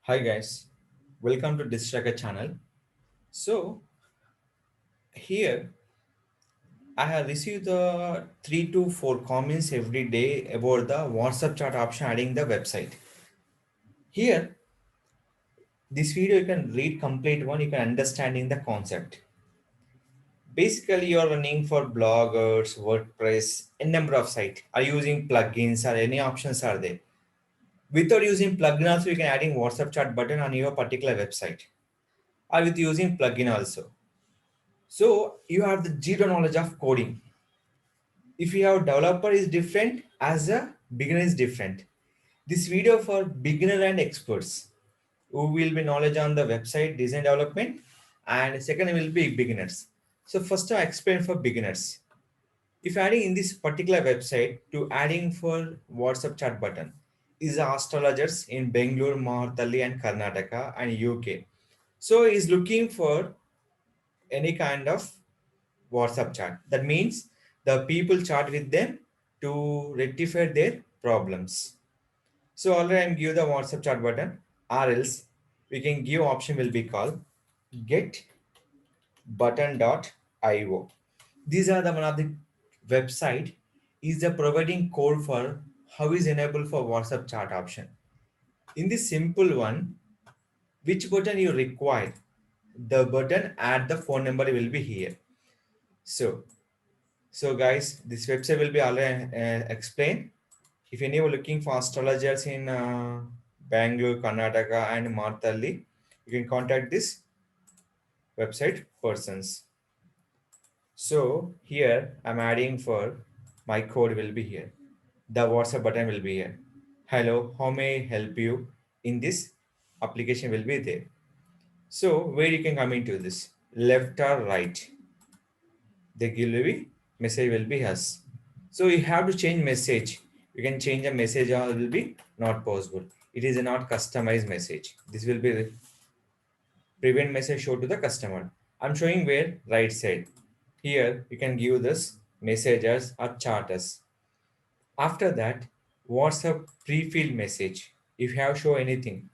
Hi guys, welcome to Digital Rakesh channel. So here I have received the 3 to 4 comments every day about the WhatsApp chat option adding the website. Here, this video you can read complete one, you can understanding the concept. Basically, you're running for bloggers, WordPress, a number of sites. Are you using plugins or any options are there? Without using plugin also, you can adding WhatsApp chat button on your particular website. Or with using plugin also. So you have the zero knowledge of coding. If you have developer is different, as a beginner is different. This video for beginner and experts who will be knowledge on the website design development, and second will be beginners. So first I explain for beginners. If adding in this particular website to adding for WhatsApp chat button is astrologers in Bangalore, Mahatali and Karnataka and UK. So is looking for any kind of WhatsApp chat. That means the people chat with them to rectify their problems. So already I'm give the WhatsApp chat button, or else we can give option will be called get button.io. These are the one of the website is the providing code for how is enabled for WhatsApp chat option. In this simple one, which button you require, the button add the phone number will be here. So guys, this website will be already explained. If anyone looking for astrologers in Bangalore, Karnataka and Marthalli, you can contact this website persons. So here I'm adding for my code will be here. The WhatsApp button will be here. Hello, how may I help you? In this application will be there. So where you can come into this, left or right, the delivery message will be us. So you have to change message. You can change a message or it will be not possible. It is a not customized message. This will be prevent message show to the customer. I'm showing where right side. Here you can give this messages or charters. After that, WhatsApp pre-filled message. If you have show anything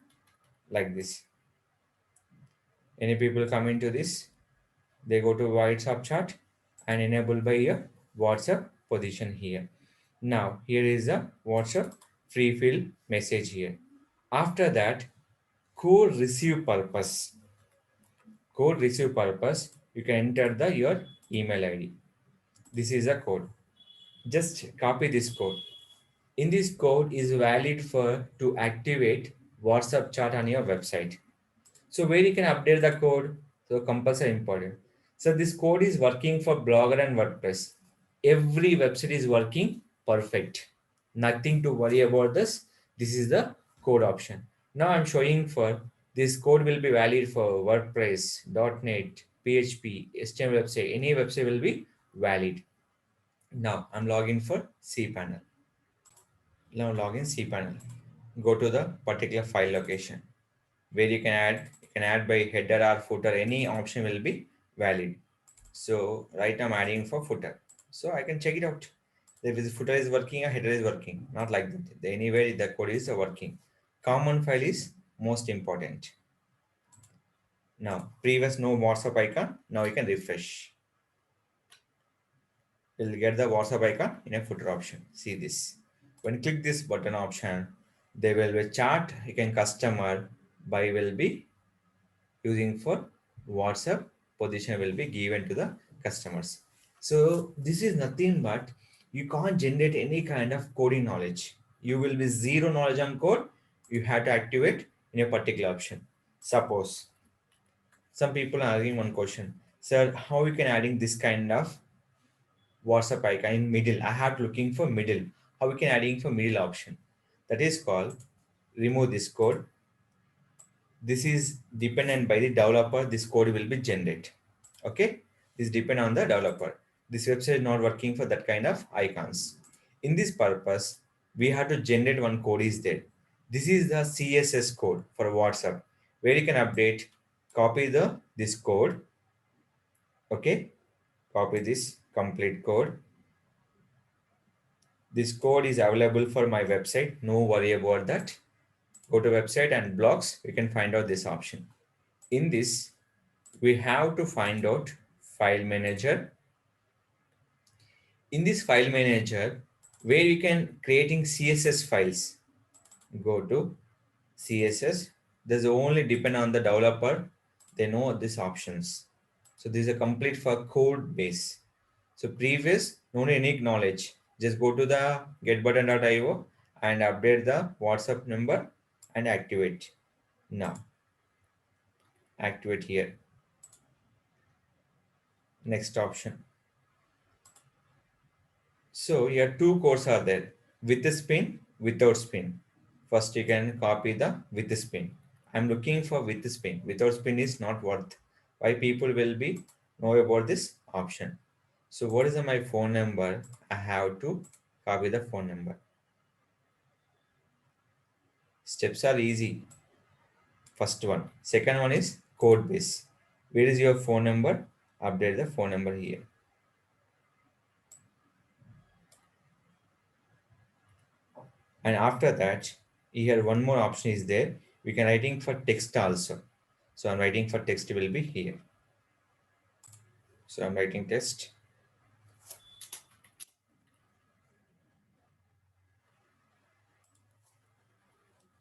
like this, any people come into this, they go to WhatsApp chat and enable by a WhatsApp position here. Now here is a WhatsApp free fill message here. After that, code receive purpose. Code receive purpose. You can enter the your email ID. This is a code. Just copy this code. In this code is valid for to activate WhatsApp chat on your website. So where you can update the code, so compulsory important. So this code is working for Blogger and WordPress. Every website is working perfect. Nothing to worry about this. This is the code option. Now I'm showing for this code will be valid for WordPress, .NET, PHP, HTML website. Any website will be valid. Now I'm logging for cPanel. Now log in cPanel. Go to the particular file location where you can add by header or footer, any option will be valid. So right now I'm adding for footer, so I can check it out if the footer is working or header is working, not like that. Anyway the code is working. Common file is most important. Now previous no WhatsApp icon, now you can refresh. You'll get the WhatsApp icon in a footer option. See this, when click this button option, there will be chart you can customer by will be using for WhatsApp position will be given to the customers. So this is nothing but you can't generate any kind of coding knowledge. You will be zero knowledge on code. You have to activate in a particular option. Suppose some people are asking one question, sir, how you can adding this kind of WhatsApp icon in middle? I have looking for middle. How we can adding for middle option? That is called remove this code. This is dependent by the developer. This code will be generated. Okay, this depend on the developer. This website is not working for that kind of icons. In this purpose, we have to generate one code is there. This is the CSS code for WhatsApp, where you can update, copy the this code. Okay, copy this complete code. This code is available for my website. No worry about that. Go to website and blogs, you can find out this option. In this, we have to find out file manager. In this file manager, where you can creating CSS files, go to CSS. There's only depend on the developer. They know these options. So these are complete for code base. So previous, no need any knowledge. Just go to the getbutton.io and update the WhatsApp number and activate. Now, activate here. Next option. So here two codes are there. With the spin, without spin. First you can copy the with the spin. I'm looking for with the spin. Without spin is not worth. Why people will be know about this option. So what is my phone number? I have to copy the phone number. Steps are easy. First one. Second one is code base. Where is your phone number? Update the phone number here. And after that, here one more option is there. We can writing for text also. So I'm writing for text will be here. So I'm writing text.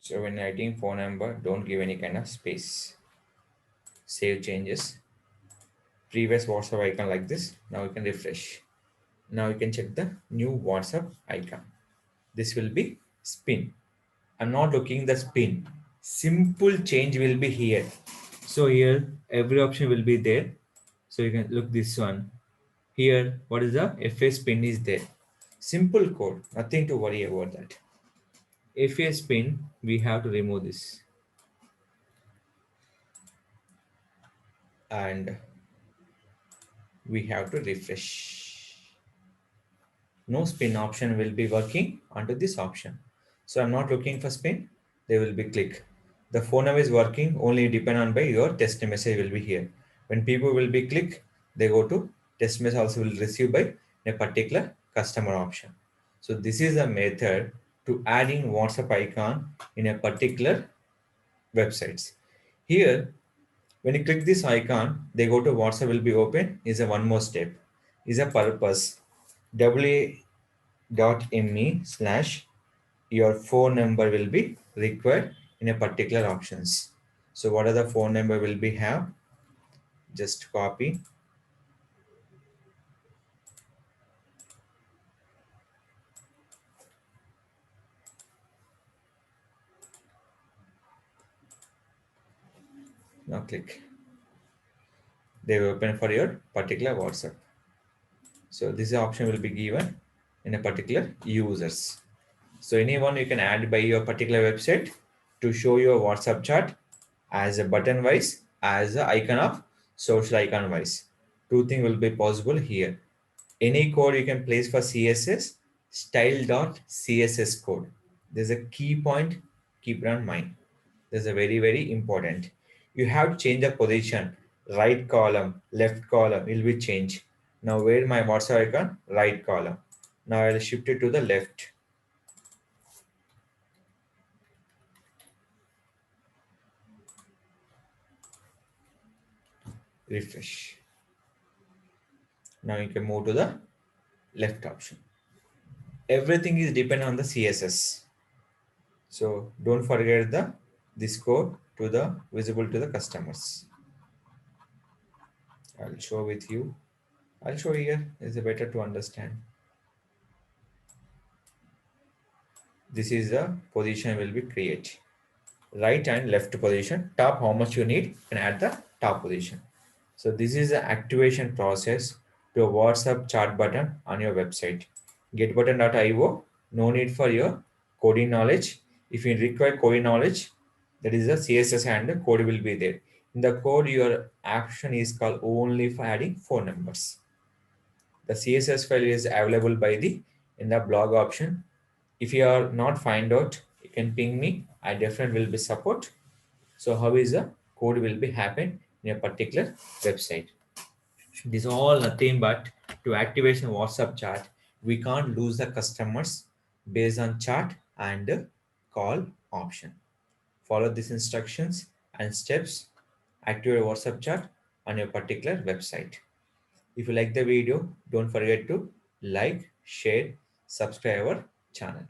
So when writing phone number, don't give any kind of space. Save changes. Previous WhatsApp icon like this. Now you can refresh. Now you can check the new WhatsApp icon. This will be spin. I'm not looking the spin. Simple change will be here. So here every option will be there. So you can look this one. Here, what is the FA spin is there. Simple code, nothing to worry about that. FA spin, we have to remove this. And we have to refresh. No spin option will be working onto this option. So I'm not looking for spin. They will be click. The phone number is working only depend on by your test message will be here. When people will be click, they go to test message also will receive by a particular customer option. So this is a method to adding WhatsApp icon in a particular websites. Here, when you click this icon, they go to WhatsApp will be open is a one more step. Is a purpose. wa.me slash your phone number will be required in a particular options. So what are the phone number will be have? Just copy. Now click. They will open for your particular WhatsApp. So this option will be given in a particular users. So anyone you can add by your particular website to show your WhatsApp chat as a button wise, as a icon of social icon wise. Two things will be possible here. Any code you can place for CSS, style.css code. There's a key point, keep it on mind. There's a very, very important. You have to change the position. Right column, left column will be changed. Now where my WhatsApp icon? Right column. Now I'll shift it to the left. Refresh. Now you can move to the left option. Everything is dependent on the CSS. So don't forget the this code to the visible to the customers. I'll show with you. I'll show here is better to understand. This is the position will be create. Right and left position. Top how much you need and add the top position. So this is the activation process to a WhatsApp chat button on your website. Getbutton.io. No need for your coding knowledge. If you require coding knowledge, that is the CSS and the code will be there. In the code, your action is called only for adding phone numbers. The CSS file is available by the in the blog option. If you are not find out, you can ping me. I definitely will be support. So how is the code will be happen in a particular website. This all nothing but to activation WhatsApp chat. We can't lose the customers based on chat and call option. Follow these instructions and steps. Activate your WhatsApp chat on your particular website. If you like the video, don't forget to like, share, subscribe our channel.